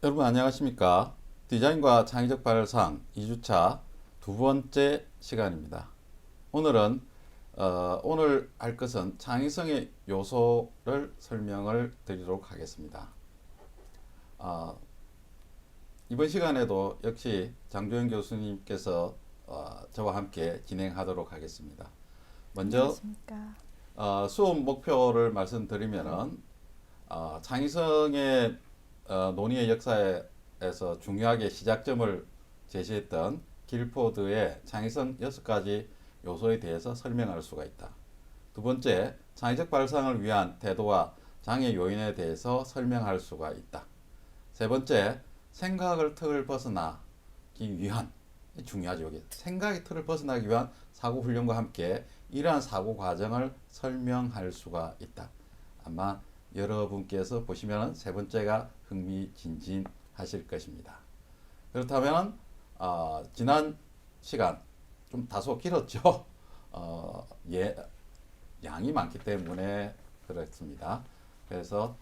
여러분 안녕하십니까? 디자인과 창의적 발상 2주차 두 번째 시간입니다. 오늘은 오늘 할 것은 창의성의 요소를 설명을 드리도록 하겠습니다. 어, 이번 시간에도 역시 장조영 교수님께서 저와 함께 진행하도록 하겠습니다. 먼저 안녕하십니까. 수업 목표를 말씀드리면은 창의성의 논의의 역사에서 중요하게 시작점을 제시했던 길포드의 창의성 6가지 요소에 대해서 설명할 수가 있다. 두 번째, 창의적 발상을 위한 태도와 장애 요인에 대해서 설명할 수가 있다. 세 번째, 생각을 틀을 벗어나기 위한, 중요하죠. 여기 생각의 틀을 벗어나기 위한 사고 훈련과 함께 이러한 사고 과정을 설명할 수가 있다. 아마 여러분께서 보시면 세 번째가 흥미진진하실 것입니다. 그렇다면 지난 시간 좀 다소 길었죠. 예, 양이 많기 때문에 그렇습니다. 그래서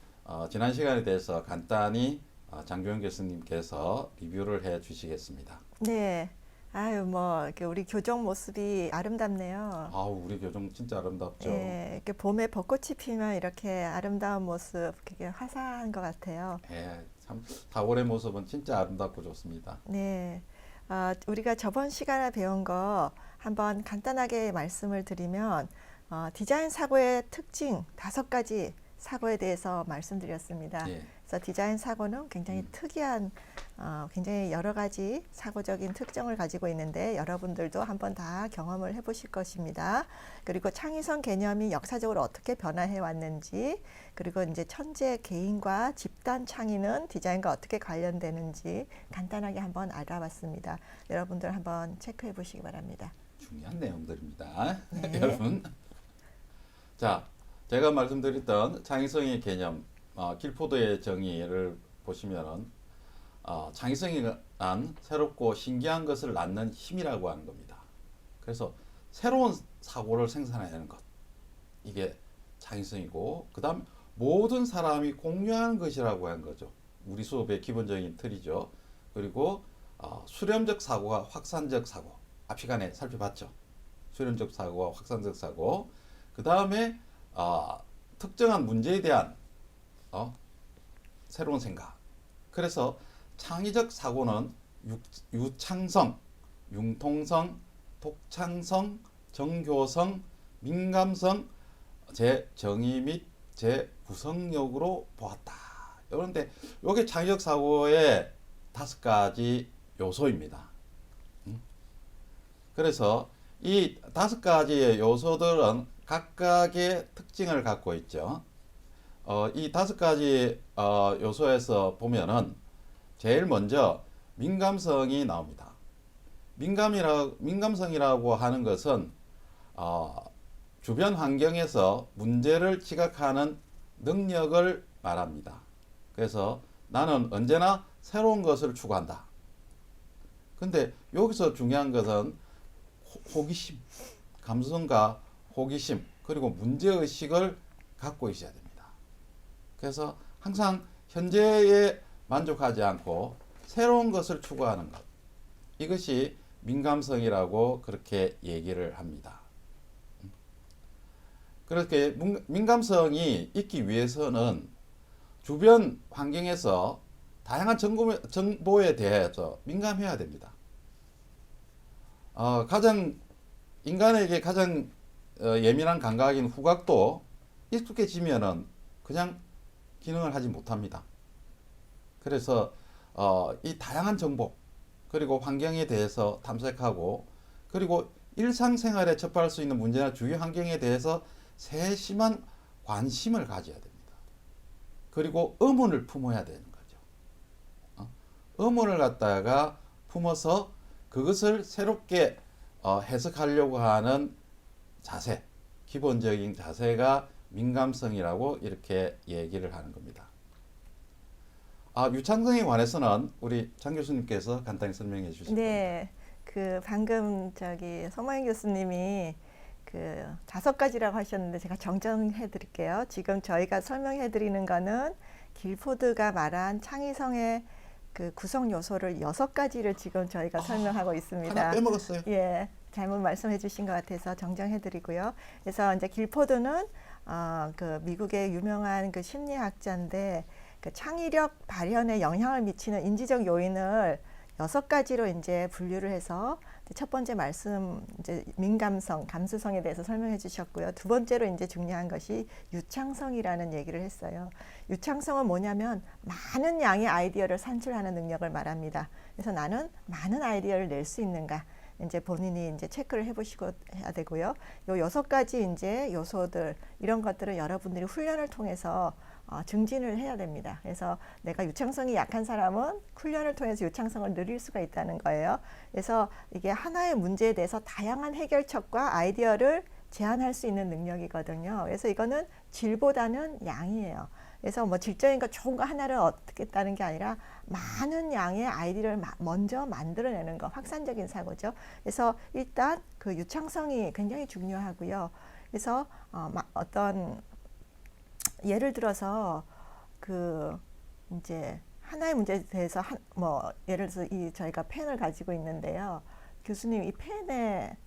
지난 시간에 대해서 간단히 장조영 교수님께서 리뷰를 해 주시겠습니다. 네. 아유, 뭐, 이렇게 우리 교정 모습이 아름답네요. 아우, 우리 교정 진짜 아름답죠. 예, 이렇게 봄에 벚꽃이 피면 이렇게 아름다운 모습, 그게 화사한 것 같아요. 예, 참 4월의 모습은 진짜 아름답고 좋습니다. 네. 우리가 저번 시간에 배운 거 한번 간단하게 말씀을 드리면, 디자인 사고의 특징 5가지 사고에 대해서 말씀드렸습니다. 예, 그래서 디자인 사고는 굉장히 특이한, 굉장히 여러 가지 사고적인 특징을 가지고 있는데 여러분들도 한번 다 경험을 해보실 것입니다. 그리고 창의성 개념이 역사적으로 어떻게 변화해 왔는지, 그리고 이제 천재 개인과 집단 창의는 디자인과 어떻게 관련되는지 간단하게 한번 알아봤습니다. 여러분들 한번 체크해 보시기 바랍니다. 중요한 내용들입니다. 네. 여러분. 자, 제가 말씀드렸던 창의성의 개념, 길포드의 정의를 보시면은 창의성이란 새롭고 신기한 것을 낳는 힘이라고 하는 겁니다. 그래서 새로운 사고를 생산해내는 것, 이게 창의성이고, 그다음 모든 사람이 공유하는 것이라고 하는 거죠. 우리 수업의 기본적인 틀이죠. 그리고 수렴적 사고와 확산적 사고, 앞 시간에 살펴봤죠. 수렴적 사고와 확산적 사고, 그 다음에 특정한 문제에 대한 새로운 생각. 그래서 창의적 사고는 유창성, 융통성, 독창성, 정교성, 민감성, 재정의 및 재구성력으로 보았다. 그런데 이게 창의적 사고의 5가지 요소입니다. 그래서 이 5가지의 요소들은 각각의 특징을 갖고 있죠. 이 5가지 요소에서 보면은 제일 먼저 민감성이 나옵니다. 민감성이라고 하는 것은 주변 환경에서 문제를 지각하는 능력을 말합니다. 그래서 나는 언제나 새로운 것을 추구한다. 근데 여기서 중요한 것은 호기심, 감성과 호기심, 그리고 문제의식을 갖고 있어야 됩니다. 그래서 항상 현재에 만족하지 않고 새로운 것을 추구하는 것. 이것이 민감성이라고 그렇게 얘기를 합니다. 그렇게 민감성이 있기 위해서는 주변 환경에서 다양한 정보에 대해서 민감해야 됩니다. 인간에게 가장 예민한 감각인 후각도 익숙해지면은 그냥 기능을 하지 못합니다. 그래서 이 다양한 정보 그리고 환경에 대해서 탐색하고 그리고 일상생활에 접할 수 있는 문제나 주위 환경에 대해서 세심한 관심을 가져야 됩니다. 그리고 의문을 품어야 되는 거죠. 의문을 갖다가 품어서 그것을 새롭게 해석하려고 하는 자세, 기본적인 자세가 민감성이라고 이렇게 얘기를 하는 겁니다. 유창성에 관해서는 우리 장 교수님께서 간단히 설명해 주실 겁니다. 네. 그 방금 저기 서마인 교수님이 그 5가지라고 하셨는데 제가 정정해 드릴게요. 지금 저희가 설명해 드리는 거는 길포드가 말한 창의성의 그 구성 요소를 6가지를 지금 저희가 설명하고 있습니다. 하나 빼먹었어요. 예, 잘못 말씀해 주신 것 같아서 정정해 드리고요. 그래서 이제 길포드는 그 미국의 유명한 그 심리학자인데 그 창의력 발현에 영향을 미치는 인지적 요인을 6가지로 이제 분류를 해서 첫 번째 말씀 이제 민감성, 감수성에 대해서 설명해 주셨고요. 두 번째로 이제 중요한 것이 유창성이라는 얘기를 했어요. 유창성은 뭐냐면 많은 양의 아이디어를 산출하는 능력을 말합니다. 그래서 나는 많은 아이디어를 낼 수 있는가? 이제 본인이 이제 체크를 해보시고 해야 되고요. 요 6가지 이제 요소들 이런 것들을 여러분들이 훈련을 통해서 증진을 해야 됩니다. 그래서 내가 유창성이 약한 사람은 훈련을 통해서 유창성을 늘릴 수가 있다는 거예요. 그래서 이게 하나의 문제에 대해서 다양한 해결책과 아이디어를 제안할 수 있는 능력이거든요. 그래서 이거는 질보다는 양이에요. 그래서 뭐 질적인 거 좋은 거 하나를 얻겠다는 게 아니라 많은 양의 아이디어를 먼저 만들어내는 거, 확산적인 사고죠. 그래서 일단 그 유창성이 굉장히 중요하고요. 그래서 어떤 예를 들어서 그 이제 하나의 문제에 대해서 뭐 예를 들어서 저희가 펜을 가지고 있는데요. 교수님 이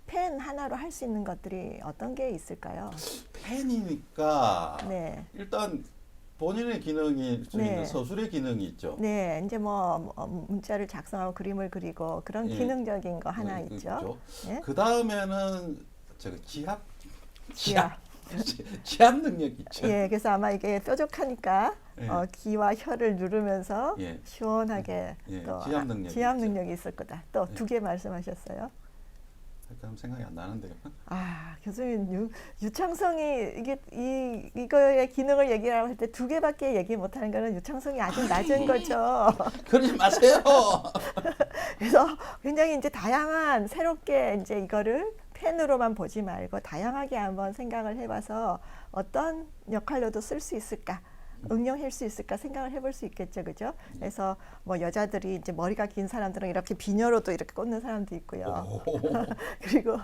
펜 하나로 할 수 있는 것들이 어떤 게 있을까요? 펜이니까 네. 일단 본인의 기능이 수 있는 네. 서술의 기능이 있죠. 네, 이제 뭐 문자를 작성하고 그림을 그리고 그런 예. 기능적인 거 하나 있죠. 있죠. 예? 그 다음에는 지압 지압. 지압 능력 있죠. 예, 그래서 아마 이게 뾰족하니까 예. 귀와 혀를 누르면서 예. 시원하게 예, 또 지압 능력이 지압 있죠. 능력이 있을 거다. 또 예. 2개 말씀하셨어요. 그럼 생각이 안 나는데요. 교수님 유창성이 이거의 기능을 얘기하고 할 때 2개밖에 얘기 못하는 거는 유창성이 아주 낮은 거죠. 그러지 마세요. 그래서 굉장히 이제 다양한 새롭게 이제 이거를 펜으로만 보지 말고 다양하게 한번 생각을 해봐서 어떤 역할로도 쓸 수 있을까? 응용할 수 있을까 생각을 해볼 수 있겠죠, 그죠? 그래서 뭐 여자들이 이제 머리가 긴 사람들은 이렇게 비녀로도 이렇게 꽂는 사람도 있고요. 그리고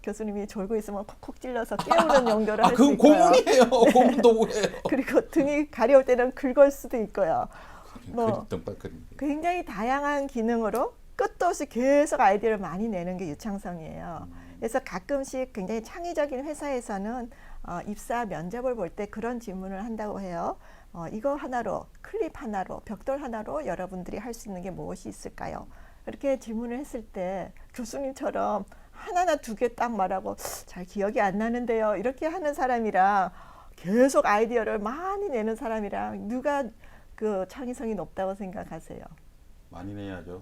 교수님이 졸고 있으면 콕콕 찔러서 깨우는 용도로 할 수 그건 있고요. 고문이에요. 고문 도구예요. 그리고 등이 가려울 때는 긁을 수도 있고요. 뭐 그림. 굉장히 다양한 기능으로 끝도 없이 계속 아이디어를 많이 내는 게 유창성이에요. 그래서 가끔씩 굉장히 창의적인 회사에서는 입사 면접을 볼 때 그런 질문을 한다고 해요. 이거 하나로, 클립 하나로, 벽돌 하나로 여러분들이 할 수 있는 게 무엇이 있을까요? 이렇게 질문을 했을 때 교수님처럼 하나나 2개 딱 말하고 잘 기억이 안 나는데요. 이렇게 하는 사람이랑 계속 아이디어를 많이 내는 사람이랑 누가 그 창의성이 높다고 생각하세요? 많이 내야죠.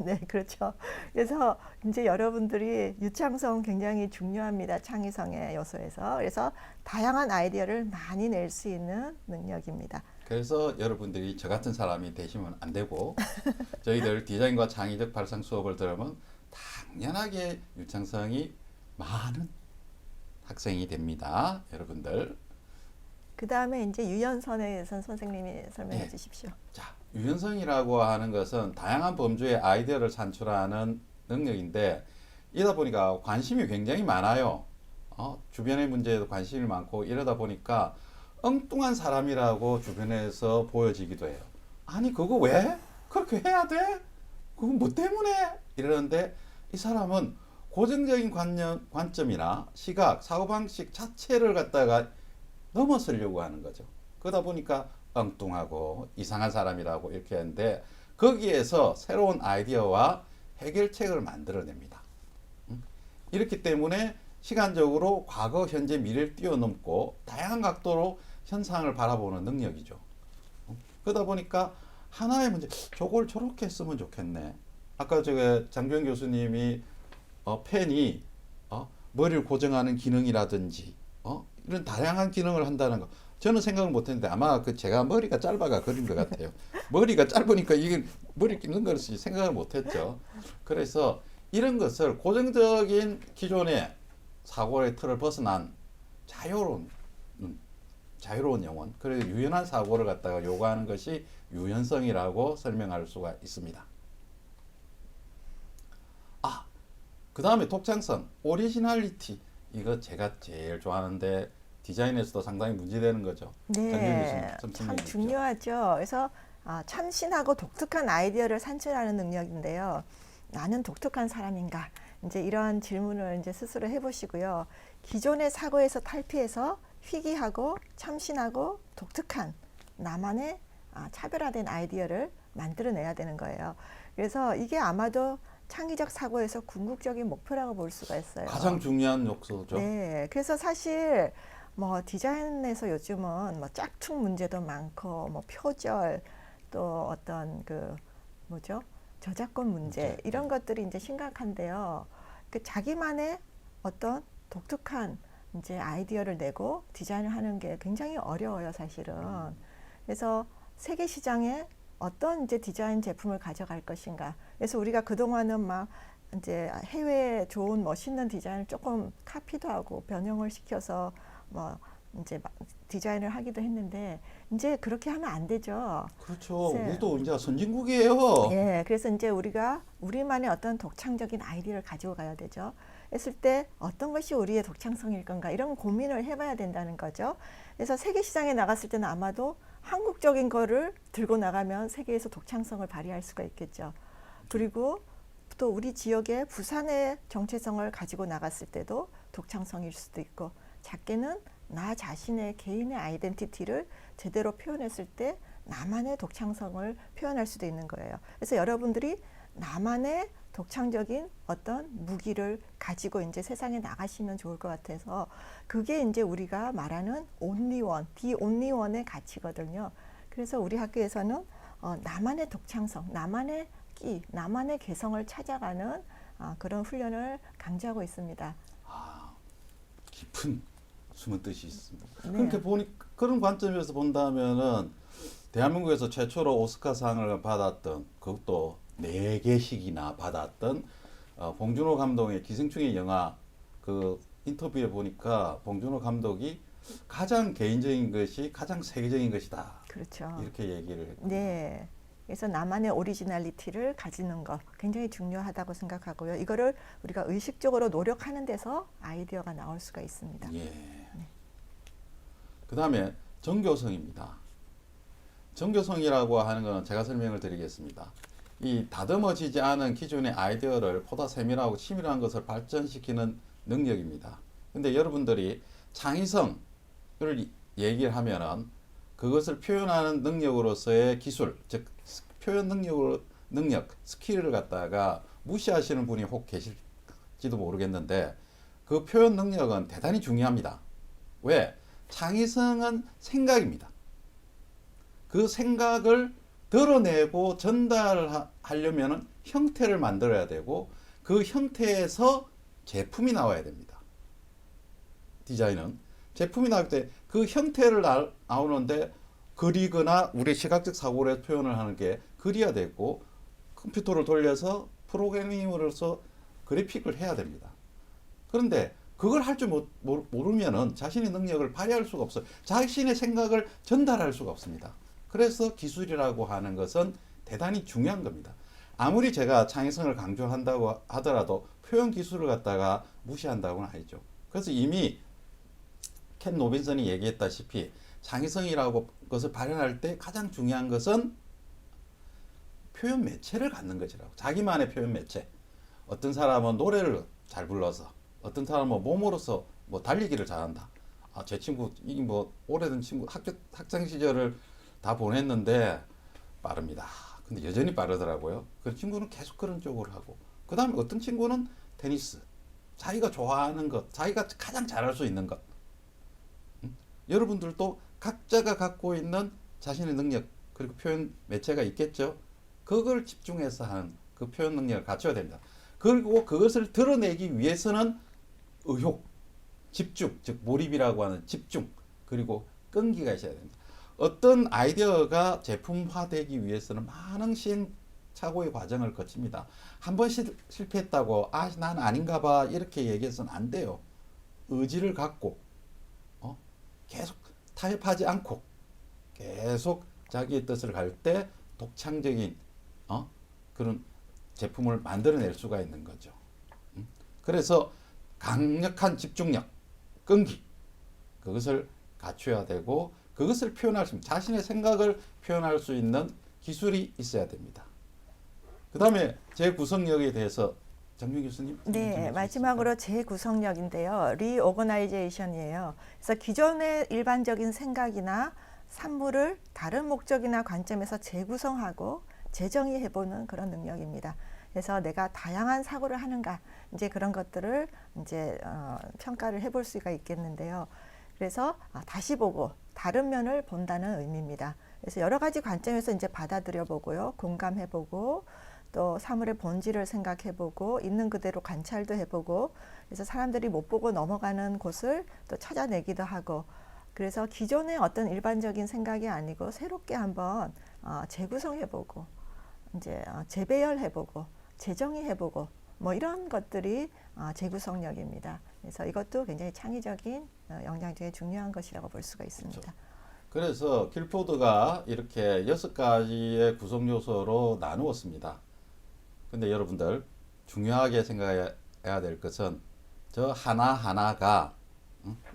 네, 그렇죠. 그래서 이제 여러분들이 유창성 굉장히 중요합니다. 창의성의 요소에서. 그래서 다양한 아이디어를 많이 낼 수 있는 능력입니다. 그래서 여러분들이 저 같은 사람이 되시면 안 되고 저희들 디자인과 창의적 발상 수업을 들으면 당연하게 유창성이 많은 학생이 됩니다. 여러분들. 그 다음에 이제 유연선에 대해서는 선생님이 설명해 주십시오. 자, 유연성이라고 하는 것은 다양한 범주의 아이디어를 산출하는 능력인데 이러다 보니까 관심이 굉장히 많아요. 주변의 문제에도 관심이 많고 이러다 보니까 엉뚱한 사람이라고 주변에서 보여지기도 해요. 아니 그거 왜? 그렇게 해야 돼? 그건 뭐 때문에? 이러는데 이 사람은 고정적인 관점이나 시각, 사고방식 자체를 갖다가 넘어서려고 하는 거죠. 그러다 보니까 엉뚱하고 이상한 사람이라고 이렇게 하는데 거기에서 새로운 아이디어와 해결책을 만들어냅니다. 이렇기 때문에 시간적으로 과거, 현재, 미래를 뛰어넘고 다양한 각도로 현상을 바라보는 능력이죠. 그러다 보니까 하나의 문제, 저걸 저렇게 쓰면 좋겠네. 아까 장주영 교수님이 펜이 머리를 고정하는 기능이라든지 이런 다양한 기능을 한다는 거 저는 생각을 못했는데 아마 제가 머리가 짧아가 그런 것 같아요. 머리가 짧으니까 이게 머리 끼는 것을 생각을 못했죠. 그래서 이런 것을 고정적인 기존의 사고의 틀을 벗어난 자유로운 영혼, 그리고 유연한 사고를 갖다가 요구하는 것이 유연성이라고 설명할 수가 있습니다. 그 다음에 독창성, 오리지널리티. 이거 제가 제일 좋아하는데 디자인에서도 상당히 문제되는 거죠. 네, 참 중요하죠. 그래서 참신하고 독특한 아이디어를 산출하는 능력인데요. 나는 독특한 사람인가? 이제 이런 질문을 이제 스스로 해보시고요. 기존의 사고에서 탈피해서 희귀하고 참신하고 독특한 나만의 차별화된 아이디어를 만들어내야 되는 거예요. 그래서 이게 아마도 창의적 사고에서 궁극적인 목표라고 볼 수가 있어요. 가장 중요한 요소죠. 네, 그래서 사실 뭐 디자인에서 요즘은 뭐 짝퉁 문제도 많고 뭐 표절 또 어떤 그 뭐죠? 저작권 문제 이런 것들이 이제 심각한데요. 그 자기만의 어떤 독특한 이제 아이디어를 내고 디자인을 하는 게 굉장히 어려워요, 사실은. 그래서 세계 시장에 어떤 이제 디자인 제품을 가져갈 것인가. 그래서 우리가 그동안은 막 이제 해외에 좋은 멋있는 디자인을 조금 카피도 하고 변형을 시켜서 뭐 이제 디자인을 하기도 했는데 이제 그렇게 하면 안 되죠. 그렇죠. 네. 우리도 이제 선진국이에요. 예, 그래서 이제 우리가 우리만의 어떤 독창적인 아이디어를 가지고 가야 되죠. 했을 때 어떤 것이 우리의 독창성일 건가 이런 고민을 해봐야 된다는 거죠. 그래서 세계 시장에 나갔을 때는 아마도 한국적인 거를 들고 나가면 세계에서 독창성을 발휘할 수가 있겠죠. 그리고 또 우리 지역의 부산의 정체성을 가지고 나갔을 때도 독창성일 수도 있고, 작게는 나 자신의 개인의 아이덴티티를 제대로 표현했을 때 나만의 독창성을 표현할 수도 있는 거예요. 그래서 여러분들이 나만의 독창적인 어떤 무기를 가지고 이제 세상에 나가시면 좋을 것 같아서, 그게 이제 우리가 말하는 only one, the only one의 가치거든요. 그래서 우리 학교에서는 나만의 독창성, 나만의 끼, 나만의 개성을 찾아가는 그런 훈련을 강조하고 있습니다. 깊은 숨은 뜻이 있습니다. 네. 그렇게 보니 그런 관점에서 본다면은 대한민국에서 최초로 오스카상을 받았던, 그것도 4개씩이나 받았던 봉준호 감독의 기생충의 영화, 그 인터뷰에 보니까 봉준호 감독이 가장 개인적인 것이 가장 세계적인 것이다. 그렇죠. 이렇게 얘기를 했고. 네. 그래서 나만의 오리지널리티를 가지는 것 굉장히 중요하다고 생각하고요. 이거를 우리가 의식적으로 노력하는 데서 아이디어가 나올 수가 있습니다. 예. 그 다음에 정교성입니다. 정교성이라고 하는 것은 제가 설명을 드리겠습니다. 이 다듬어지지 않은 기존의 아이디어를 보다 세밀하고 치밀한 것을 발전시키는 능력입니다. 근데 여러분들이 창의성을 얘기를 하면은 그것을 표현하는 능력으로서의 기술, 즉 표현 능력, 스킬을 갖다가 무시하시는 분이 혹 계실지도 모르겠는데, 그 표현 능력은 대단히 중요합니다. 왜? 창의성은 생각입니다. 그 생각을 드러내고 전달하려면 형태를 만들어야 되고, 그 형태에서 제품이 나와야 됩니다. 디자인은 제품이 나올 때 그 형태를 나오는데 그리거나 우리 시각적 사고를 표현을 하는 게 그려야 되고, 컴퓨터를 돌려서 프로그래밍으로서 그래픽을 해야 됩니다. 그런데 그걸 할 줄 모르면은 자신의 능력을 발휘할 수가 없어요. 자신의 생각을 전달할 수가 없습니다. 그래서 기술이라고 하는 것은 대단히 중요한 겁니다. 아무리 제가 창의성을 강조한다고 하더라도 표현 기술을 갖다가 무시한다고는 아니죠. 그래서 이미 켄 로빈슨이 얘기했다시피 창의성이라고 것을 발현할 때 가장 중요한 것은 표현 매체를 갖는 것이라고. 자기만의 표현 매체. 어떤 사람은 노래를 잘 불러서, 어떤 사람은 몸으로서 뭐 달리기를 잘한다. 제 친구 이 뭐 오래된 친구 학창 시절을 다 보냈는데 빠릅니다. 근데 여전히 빠르더라고요. 그 친구는 계속 그런 쪽으로 하고, 그 다음에 어떤 친구는 테니스, 자기가 좋아하는 것, 자기가 가장 잘할 수 있는 것. 여러분들도 각자가 갖고 있는 자신의 능력, 그리고 표현 매체가 있겠죠. 그걸 집중해서 하는 그 표현 능력을 갖춰야 됩니다. 그리고 그것을 드러내기 위해서는 의욕, 집중, 즉 몰입이라고 하는 집중, 그리고 끈기가 있어야 됩니다. 어떤 아이디어가 제품화되기 위해서는 많은 시행착오의 과정을 거칩니다. 한 번 실패했다고 난 아닌가 봐 이렇게 얘기해서는 안 돼요. 의지를 갖고 계속 타협하지 않고 계속 자기의 뜻을 갈 때 독창적인 그런 제품을 만들어낼 수가 있는 거죠. 그래서 강력한 집중력, 끈기, 그것을 갖춰야 되고, 그것을 표현할 수 있는, 자신의 생각을 표현할 수 있는 기술이 있어야 됩니다. 그 다음에 재구성력에 대해서 장명 교수님. 네, 마지막으로 재구성력인데요. 리오거나이제이션이에요. 그래서 기존의 일반적인 생각이나 산물을 다른 목적이나 관점에서 재구성하고 재정의해보는 그런 능력입니다. 그래서 내가 다양한 사고를 하는가, 이제 그런 것들을 이제 평가를 해볼 수가 있겠는데요. 그래서 다시 보고 다른 면을 본다는 의미입니다. 그래서 여러 가지 관점에서 이제 받아들여 보고요, 공감해 보고, 또 사물의 본질을 생각해 보고, 있는 그대로 관찰도 해 보고, 그래서 사람들이 못 보고 넘어가는 곳을 또 찾아내기도 하고, 그래서 기존의 어떤 일반적인 생각이 아니고 새롭게 한번 재구성해 보고, 이제 재배열해 보고, 재정의해 보고, 뭐 이런 것들이 재구성력입니다. 그래서 이것도 굉장히 창의적인 역량 중에 중요한 것이라고 볼 수가 있습니다. 그렇죠. 그래서 길포드가 이렇게 6가지의 구성 요소로 나누었습니다. 근데 여러분들 중요하게 생각해야 될 것은 저 하나하나가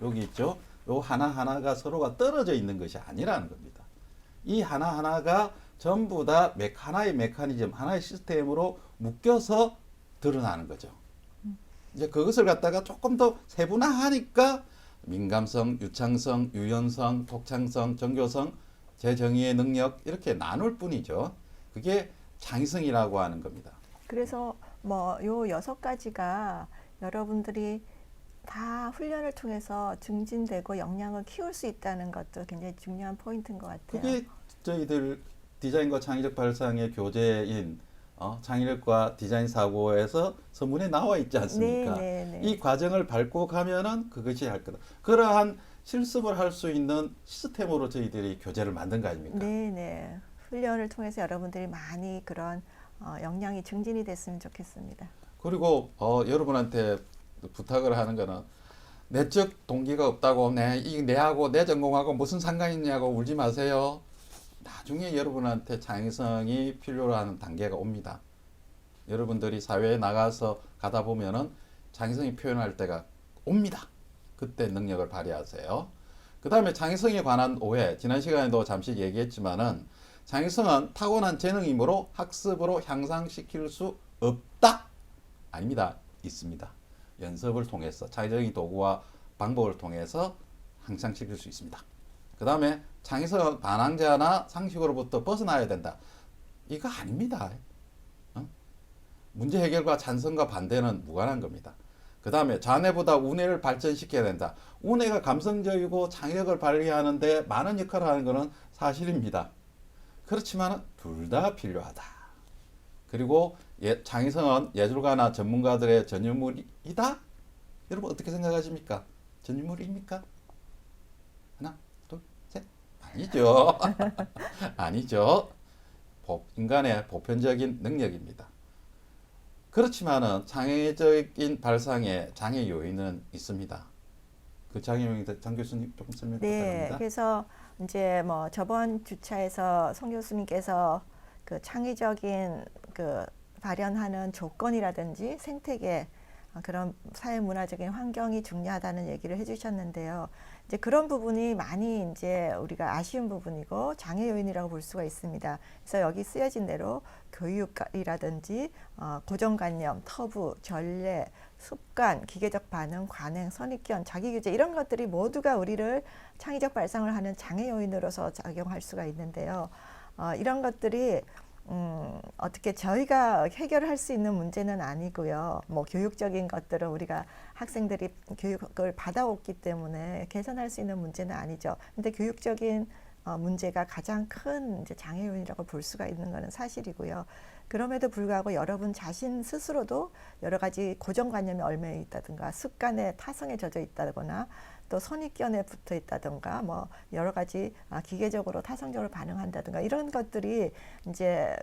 여기 있죠? 요 하나하나가 서로가 떨어져 있는 것이 아니라는 겁니다. 이 하나하나가 전부 다 하나의 메커니즘, 하나의 시스템으로 묶여서 드러나는 거죠. 이제 그것을 갖다가 조금 더 세분화하니까 민감성, 유창성, 유연성, 독창성, 정교성, 재정의의 능력 이렇게 나눌 뿐이죠. 그게 창의성이라고 하는 겁니다. 그래서 뭐 요 6가지가 여러분들이 다 훈련을 통해서 증진되고 역량을 키울 수 있다는 것도 굉장히 중요한 포인트인 것 같아요. 그게 저희들 디자인과 창의적 발상의 교재인 창의력과 디자인 사고에서 서문에 나와 있지 않습니까? 네, 네, 네. 이 과정을 밟고 가면은 그것이 할 거다. 그러한 실습을 할 수 있는 시스템으로 저희들이 교재를 만든 거 아닙니까? 네, 네. 훈련을 통해서 여러분들이 많이 그런 역량이 증진이 됐으면 좋겠습니다. 그리고 여러분한테 부탁을 하는 거는 내적 동기가 없다고 내하고 내 전공하고 무슨 상관이 있냐고 울지 마세요. 나중에 여러분한테 창의성이 필요로 하는 단계가 옵니다. 여러분들이 사회에 나가서 가다 보면은 창의성이 표현할 때가 옵니다. 그때 능력을 발휘하세요. 그 다음에 창의성에 관한 오해, 지난 시간에도 잠시 얘기했지만은 창의성은 타고난 재능이므로 학습으로 향상시킬 수 없다? 아닙니다. 있습니다. 연습을 통해서 창의적인 도구와 방법을 통해서 향상시킬 수 있습니다. 그 다음에 창의성은 반항자나 상식으로부터 벗어나야 된다. 이거 아닙니다. 문제 해결과 찬성과 반대는 무관한 겁니다. 그 다음에 자뇌보다 우뇌를 발전시켜야 된다. 우뇌가 감성적이고 창의력을 발휘하는데 많은 역할을 하는 것은 사실입니다. 그렇지만 둘 다 필요하다. 그리고 창의성은 예술가나 전문가들의 전유물이다? 여러분 어떻게 생각하십니까? 전유물입니까? 하나, 둘, 셋. 아니죠. 아니죠. 인간의 보편적인 능력입니다. 그렇지만은 창의적인 발상에 장애 요인은 있습니다. 그 장애 요인에 대해서 장 교수님 조금 설명 부탁합니다. 네, 그래서 이제 뭐 저번 주차에서 송 교수님께서 그 창의적인 그 발현하는 조건이라든지 생태계 그런 사회문화적인 환경이 중요하다는 얘기를 해주셨는데요. 이제 그런 부분이 많이 이제 우리가 아쉬운 부분이고 장애 요인이라고 볼 수가 있습니다. 그래서 여기 쓰여진 대로 교육이라든지 고정관념, 터부, 전례, 습관, 기계적 반응, 관행, 선입견, 자기규제 이런 것들이 모두가 우리를 창의적 발상을 하는 장애 요인으로서 작용할 수가 있는데요. 이런 것들이 어떻게 저희가 해결할 수 있는 문제는 아니고요. 뭐 교육적인 것들은 우리가 학생들이 교육을 받아왔기 때문에 개선할 수 있는 문제는 아니죠. 근데 교육적인 문제가 가장 큰 이제 장애 요인이라고 볼 수가 있는 것은 사실이고요. 그럼에도 불구하고 여러분 자신 스스로도 여러 가지 고정관념에 얽매여 있다든가 습관에 타성에 젖어 있다거나 또 선입견에 붙어 있다든가 뭐 여러 가지 기계적으로 타성적으로 반응한다든가 이런 것들이 이제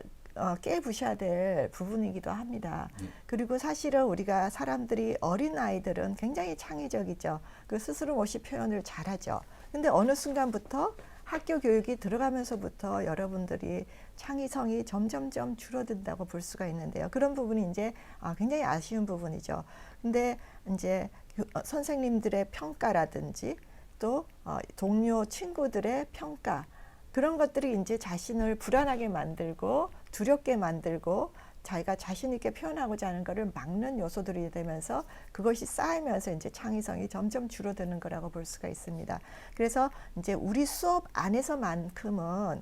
깨부셔야 될 부분이기도 합니다. 그리고 사실은 우리가 사람들이 어린 아이들은 굉장히 창의적이죠. 그 스스로 몫이 표현을 잘하죠. 근데 어느 순간부터 학교 교육이 들어가면서부터 여러분들이 창의성이 점점점 줄어든다고 볼 수가 있는데요. 그런 부분이 이제 굉장히 아쉬운 부분이죠. 근데 이제 선생님들의 평가라든지 또 동료 친구들의 평가 그런 것들이 이제 자신을 불안하게 만들고 두렵게 만들고 자기가 자신 있게 표현하고자 하는 것을 막는 요소들이 되면서 그것이 쌓이면서 이제 창의성이 점점 줄어드는 거라고 볼 수가 있습니다. 그래서 이제 우리 수업 안에서만큼은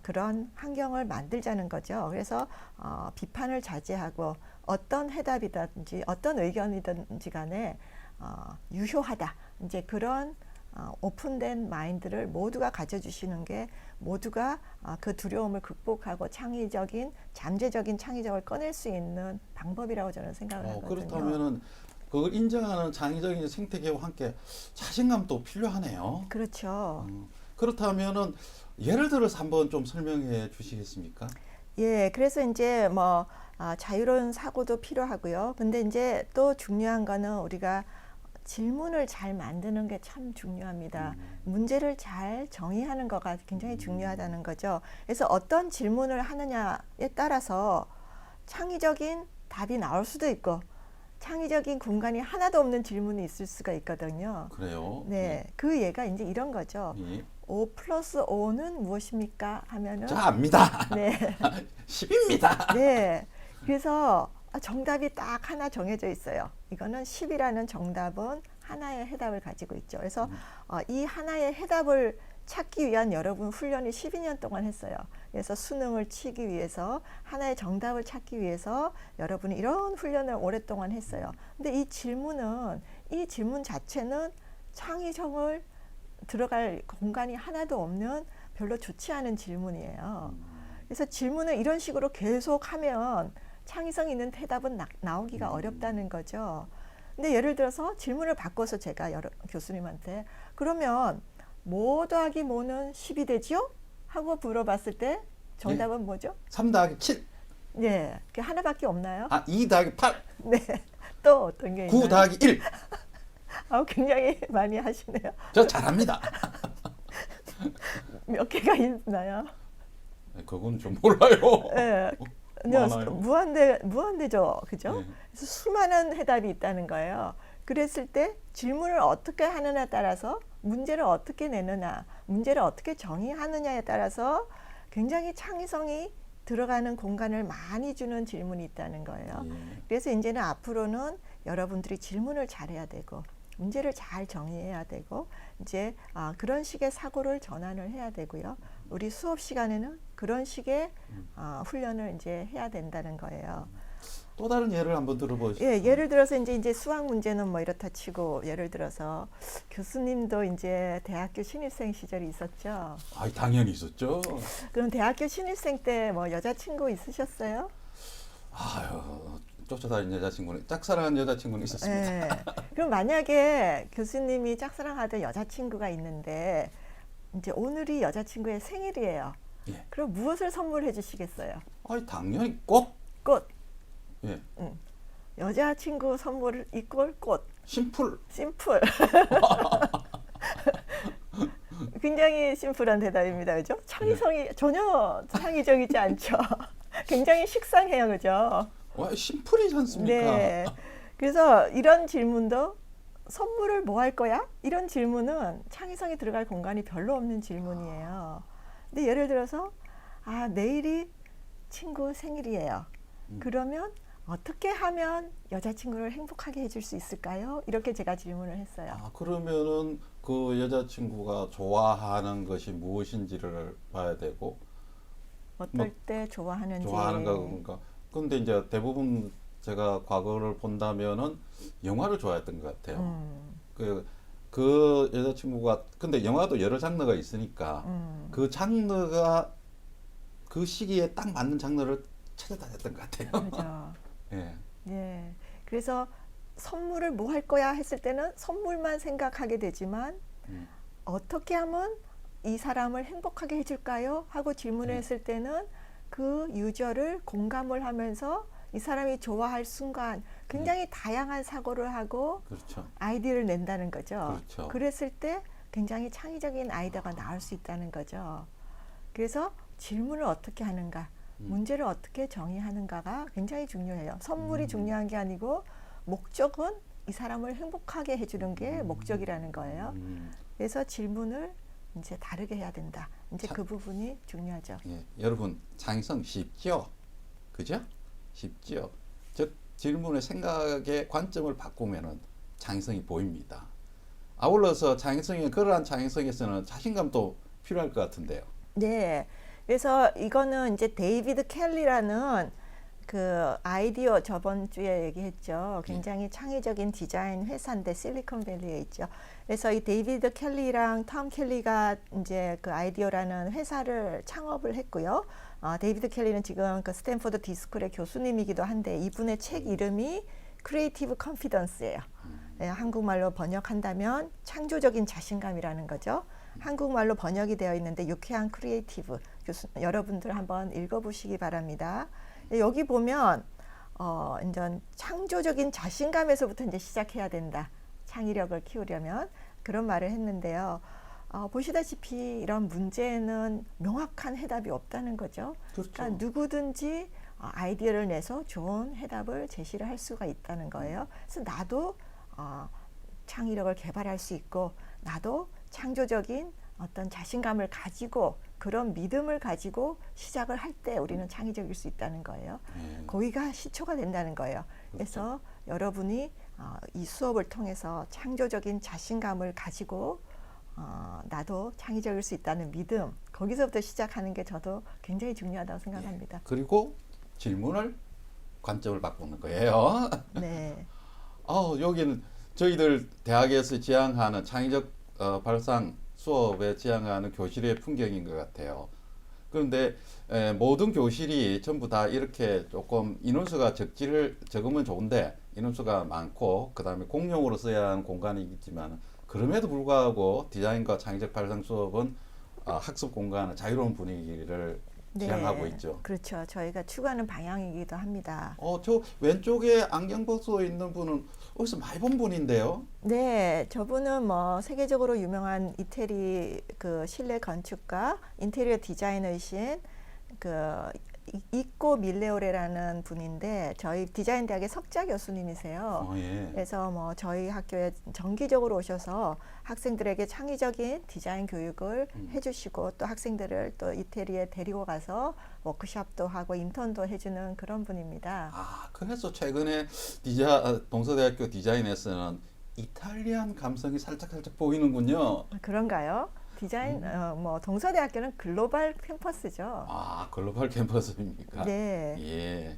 그런 환경을 만들자는 거죠. 그래서 비판을 자제하고 어떤 해답이든지 어떤 의견이든지 간에 유효하다. 이제 그런 오픈된 마인드를 모두가 가져주시는 게 모두가 그 두려움을 극복하고 창의적인 잠재적인 창의적을 꺼낼 수 있는 방법이라고 저는 생각을 하거든요. 그렇다면은 그걸 인정하는 창의적인 생태계와 함께 자신감도 필요하네요. 그렇죠. 그렇다면은 예를 들어서 한번 좀 설명해 주시겠습니까? 예, 그래서 이제 뭐 자유로운 사고도 필요하고요. 근데 이제 또 중요한 거는 우리가 질문을 잘 만드는 게 참 중요합니다. 문제를 잘 정의하는 거가 굉장히 중요하다는 거죠. 그래서 어떤 질문을 하느냐에 따라서 창의적인 답이 나올 수도 있고 창의적인 공간이 하나도 없는 질문이 있을 수가 있거든요. 그래요? 네, 그 예가 이제 이런 거죠. 예. 5 플러스 5는 무엇입니까? 하면은 자, 압니다. 네. 10입니다. 네. 그래서 정답이 딱 하나 정해져 있어요. 이거는 10이라는 정답은 하나의 해답을 가지고 있죠. 그래서 이 하나의 해답을 찾기 위한 여러분 훈련이 12년 동안 했어요. 그래서 수능을 치기 위해서 하나의 정답을 찾기 위해서 여러분이 이런 훈련을 오랫동안 했어요. 근데 이 질문 자체는 창의성을 들어갈 공간이 하나도 없는 별로 좋지 않은 질문이에요. 그래서 질문을 이런 식으로 계속하면 창의성 있는 대답은 나오기가 어렵다는 거죠. 근데 예를 들어서 질문을 바꿔서 제가 교수님한테 그러면 뭐 더하기 뭐는 10이 되지요? 하고 물어봤을 때 정답은 뭐죠? 3 더하기 7. 네, 그게 하나밖에 없나요? 2 더하기 8. 네, 또 어떤 게 9 있나요? 더하기 1. 굉장히 많이 하시네요. 저 잘합니다. 몇 개가 있나요? 그건 좀 몰라요. 네. 많아요. 무한대죠. 그죠? 네. 그래서 수많은 해답이 있다는 거예요. 그랬을 때 질문을 어떻게 하느냐에 따라서 문제를 어떻게 내느냐, 문제를 어떻게 정의하느냐에 따라서 굉장히 창의성이 들어가는 공간을 많이 주는 질문이 있다는 거예요. 그래서 이제는 앞으로는 여러분들이 질문을 잘해야 되고 문제를 잘 정의해야 되고 이제 그런 식의 사고를 전환을 해야 되고요. 우리 수업 시간에는 그런 식의 훈련을 이제 해야 된다는 거예요. 또 다른 예를 한번 들어보시죠. 예, 예를 들어서 이제 수학 문제는 뭐 이렇다 치고 예를 들어서 교수님도 이제 대학교 신입생 시절이 있었죠. 당연히 있었죠. 그럼 대학교 신입생 때 뭐 여자친구 있으셨어요? 쫓아다니는 여자친구는 짝사랑한 여자친구는 있었습니다. 네. 그럼 만약에 교수님이 짝사랑하던 여자친구가 있는데 이제 오늘이 여자친구의 생일이에요. 예. 그럼 무엇을 선물해 주시겠어요? 당연히 꽃. 꽃. 예. 여자친구 선물 이꼴 꽃. 심플. 심플. 굉장히 심플한 대답입니다. 그죠? 창의성이 전혀 창의적이지 않죠. 굉장히 식상해요. 그죠? 심플이지 않습니까? 네. 그래서 이런 질문도 선물을 뭐 할 거야? 이런 질문은 창의성이 들어갈 공간이 별로 없는 질문이에요. 근데 예를 들어서 내일이 친구 생일이에요. 그러면 어떻게 하면 여자친구를 행복하게 해줄 수 있을까요? 이렇게 제가 질문을 했어요. 그러면은 그 여자친구가 좋아하는 것이 무엇인지를 봐야 되고 어떨 때 좋아하는지. 건가. 근데 이제 대부분 제가 과거를 본다면은 영화를 좋아했던 것 같아요. 그 여자친구가 근데 영화도 여러 장르가 있으니까 그 장르가 그 시기에 딱 맞는 장르를 찾아다녔던 것 같아요. 그렇죠. 예. 예. 그래서 선물을 뭐 할 거야 했을 때는 선물만 생각하게 되지만 어떻게 하면 이 사람을 행복하게 해줄까요? 하고 질문을 했을 때는 그 유저를 공감을 하면서 이 사람이 좋아할 순간 굉장히 다양한 사고를 하고 그렇죠. 아이디어를 낸다는 거죠. 그렇죠. 그랬을 때 굉장히 창의적인 아이디어가 나올 수 있다는 거죠. 그래서 질문을 어떻게 하는가, 문제를 어떻게 정의하는가가 굉장히 중요해요. 선물이 중요한 게 아니고 목적은 이 사람을 행복하게 해주는 게 목적이라는 거예요. 그래서 질문을 이제 다르게 해야 된다. 이제 그 부분이 중요하죠. 예, 여러분 창의성 쉽죠? 그죠? 쉽죠? 즉 질문의 생각의 관점을 바꾸면은 창의성이 보입니다. 아울러서 그러한 창의성에서는 자신감도 필요할 것 같은데요. 네. 그래서 이거는 이제 데이비드 켈리라는 그 아이디어 저번 주에 얘기했죠. 굉장히 창의적인 디자인 회사인데 실리콘밸리에 있죠. 그래서 이 데이비드 켈리랑 톰 켈리가 이제 그 아이디어라는 회사를 창업을 했고요. 데이비드 켈리는 지금 그 스탠포드 디스쿨의 교수님이기도 한데 이분의 책 이름이 크리에이티브 컨피던스예요. 예, 한국말로 번역한다면 창조적인 자신감이라는 거죠. 한국말로 번역이 되어 있는데 유쾌한 크리에이티브. 여러분들 한번 읽어보시기 바랍니다. 여기 보면 이제 창조적인 자신감에서부터 이제 시작해야 된다. 창의력을 키우려면 그런 말을 했는데요. 보시다시피 이런 문제는 명확한 해답이 없다는 거죠. 그렇죠. 그러니까 누구든지 아이디어를 내서 좋은 해답을 제시를 할 수가 있다는 거예요. 그래서 나도 창의력을 개발할 수 있고 나도 창조적인 어떤 자신감을 가지고 그런 믿음을 가지고 시작을 할 때 우리는 창의적일 수 있다는 거예요. 거기가 시초가 된다는 거예요. 그래서 여러분이 이 수업을 통해서 창조적인 자신감을 가지고 나도 창의적일 수 있다는 믿음, 거기서부터 시작하는 게 저도 굉장히 중요하다고 생각합니다. 예, 그리고 질문을 관점을 바꾸는 거예요. 네. 여기는 저희들 대학에서 지향하는 창의적 발상 수업에 지향하는 교실의 풍경인 것 같아요. 그런데 모든 교실이 전부 다 이렇게 조금 인원수가 적으면 좋은데 인원수가 많고 그 다음에 공용으로 써야 하는 공간이겠지만 그럼에도 불구하고 디자인과 창의적 발상 수업은 학습 공간은 자유로운 분위기를 지향하고 있죠. 그렇죠. 저희가 추구하는 방향이기도 합니다. 저 왼쪽에 안경 벗고 있는 분은 어디서 많이 본 분인데요. 네, 저분은 뭐 세계적으로 유명한 이태리 그 실내 건축가, 인테리어 디자이너이신 그 이꼬 밀레오레라는 분인데 저희 디자인 대학의 석자 교수님이세요. 예. 그래서 뭐 저희 학교에 정기적으로 오셔서 학생들에게 창의적인 디자인 교육을 해주시고 또 학생들을 또 이태리에 데리고 가서 워크숍도 하고 인턴도 해주는 그런 분입니다. 그래서 최근에 동서대학교 디자인에서는 이탈리안 감성이 살짝 보이는군요. 그런가요? 디자인 뭐 동서대학교는 글로벌 캠퍼스죠. 글로벌 캠퍼스입니까? 네. 예.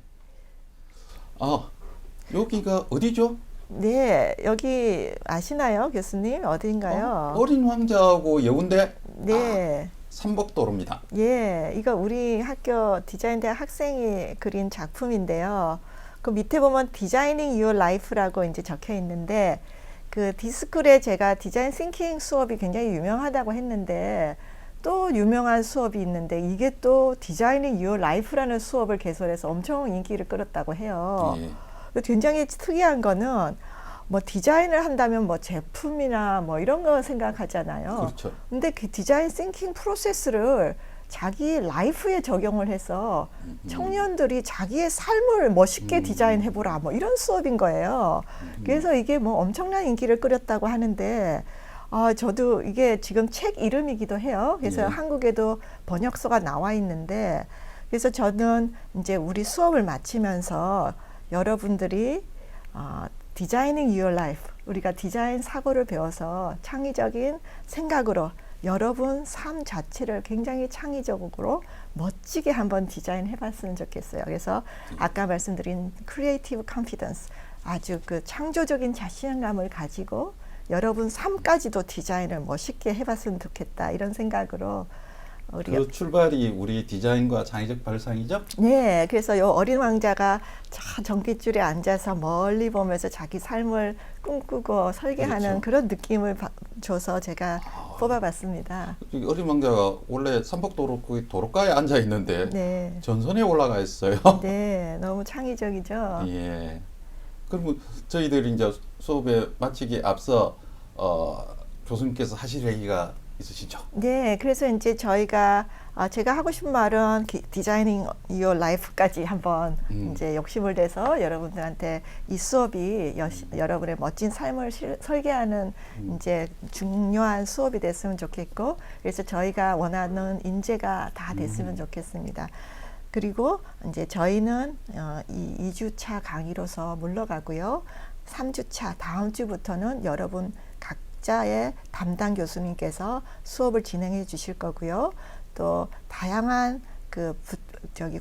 여기가 어디죠? 네, 여기 아시나요, 교수님? 어딘가요? 어린 왕자하고 여운대? 네. 삼복도로입니다. 예, 이거 우리 학교 디자인대학 학생이 그린 작품인데요. 그 밑에 보면 디자이닝 유어 라이프라고 이제 적혀 있는데 그 디스쿨에 제가 디자인 싱킹 수업이 굉장히 유명하다고 했는데 또 유명한 수업이 있는데 이게 또 디자이닝 유어 라이프라는 수업을 개설해서 엄청 인기를 끌었다고 해요. 예. 굉장히 특이한 거는 뭐 디자인을 한다면 뭐 제품이나 뭐 이런 거 생각하잖아요. 그렇죠. 근데 그 디자인 싱킹 프로세스를 자기 라이프에 적용을 해서 청년들이 자기의 삶을 멋있게 디자인해보라 뭐 이런 수업인 거예요. 그래서 이게 뭐 엄청난 인기를 끌었다고 하는데 저도 이게 지금 책 이름이기도 해요. 그래서 한국에도 번역서가 나와 있는데 그래서 저는 이제 우리 수업을 마치면서 여러분들이 디자이닝 유어 라이프 우리가 디자인 사고를 배워서 창의적인 생각으로 여러분 삶 자체를 굉장히 창의적으로 멋지게 한번 디자인 해봤으면 좋겠어요. 그래서 아까 말씀드린 크리에이티브 컨피던스 아주 그 창조적인 자신감을 가지고 여러분 삶까지도 디자인을 멋있게 해봤으면 좋겠다 이런 생각으로 그 출발이 우리 디자인과 창의적 발상이죠? 네, 그래서 요 어린 왕자가 저 전깃줄에 앉아서 멀리 보면서 자기 삶을 꿈꾸고 설계하는 그런 느낌을 줘서 제가 뽑아봤습니다. 어린 왕자가 원래 삼복도로 도로가에 앉아 있는데 네. 전선에 올라가 있어요. 네, 너무 창의적이죠. 예. 그러면 저희들이 이제 수업에 마치기 앞서 교수님께서 하실 얘기가 있으시죠? 네, 그래서 이제 저희가 제가 하고 싶은 말은 디자이닝 유어 라이프까지 한번 이제 욕심을 내서 여러분들한테 이 수업이 여러분의 멋진 삶을 설계하는 이제 중요한 수업이 됐으면 좋겠고, 그래서 저희가 원하는 인재가 다 됐으면 좋겠습니다. 그리고 이제 저희는 이 2주차 강의로서 물러가고요. 3주차 다음 주부터는 여러분 각자의 담당 교수님께서 수업을 진행해 주실 거고요. 또 다양한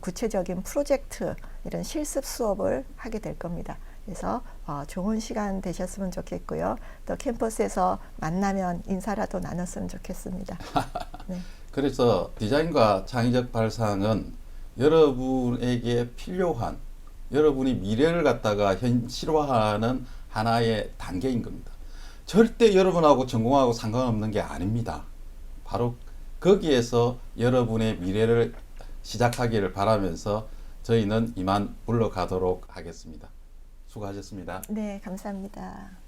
구체적인 프로젝트 이런 실습 수업을 하게 될 겁니다. 그래서 좋은 시간 되셨으면 좋겠고요. 또 캠퍼스에서 만나면 인사라도 나눴으면 좋겠습니다. 네. 그래서 디자인과 창의적 발상은 여러분에게 필요한 여러분이 미래를 갖다가 현실화하는 하나의 단계인 겁니다. 절대 여러분하고 전공하고 상관없는 게 아닙니다. 바로 거기에서 여러분의 미래를 시작하기를 바라면서 저희는 이만 물러가도록 하겠습니다. 수고하셨습니다. 네, 감사합니다.